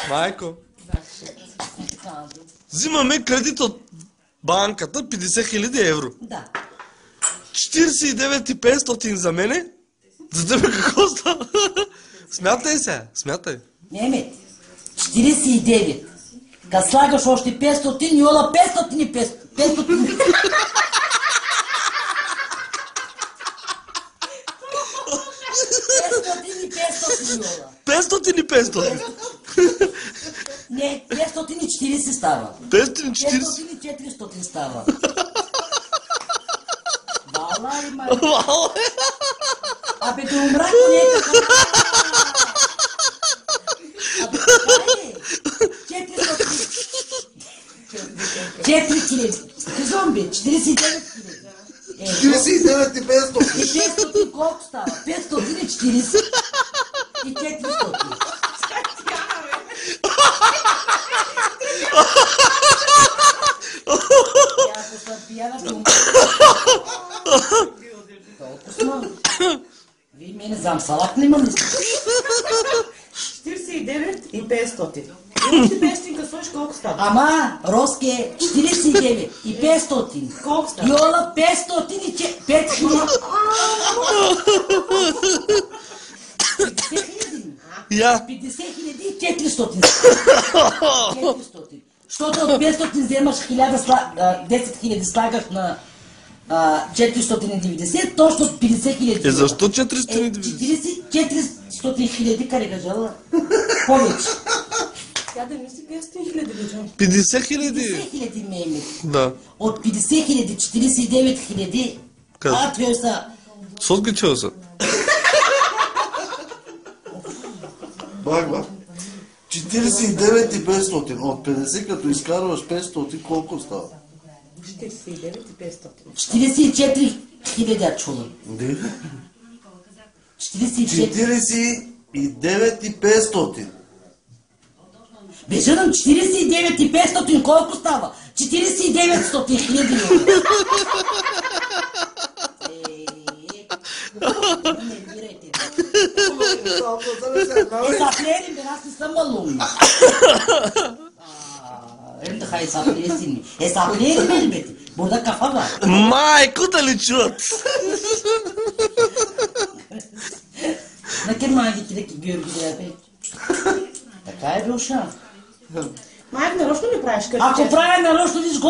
Майко, взимаме кредит от банката 50 000 евро. Да. 49 500 за мене. За тебе какво става? Смятай се, смятай. Немет. 49. Kad slagaš ošte 500 i ola 500 i 500. 500 i 500 ола. 500 и 500. Не, 540 става. 540. 540 става. Вала и май. Абе, да умрах някакъв. Абе, това е. 4 зомби, 49 49 и 500. И 500 колко става? 540 и 400. Ако съм пияна, съм толкова сма. Вие мене замсалак не ма мисли. 49 и 500. Имаш 500 слушаш колко става? Ама, Роски е 49 и 500. Колко става? Йола 500 и 5000. 50 000. Я. 50 000 и 400. 400. Защото от 500 вземаш 10 000 слагах на 490, точно 50 000. Е, защо 490? 400 000, къде кажала? Повече. Тя да мисли 500 000 лежа. 50 000. 50 000 ме име. Да. От 50 000, 49 000. Каза. Това са. Сотки чего са? Бак. 49 и 500. От 50 като изкарваш 500, колко става? 49 и 500. 44 000 чула. Не. 44. 49 и 500. Бежанам 49 и 500, колко става? 49 000. Не вирайте. Саплери, бе, аз не съм малумна. Ем да хай саплери си ми. Саплери, бе, бе, бурда кафа, ба. Майко да ли чуват? На ке магите да ки георги да бе. Така е, Роша. Майк, нарочно ли правиш? Ако правя нарочно, виж го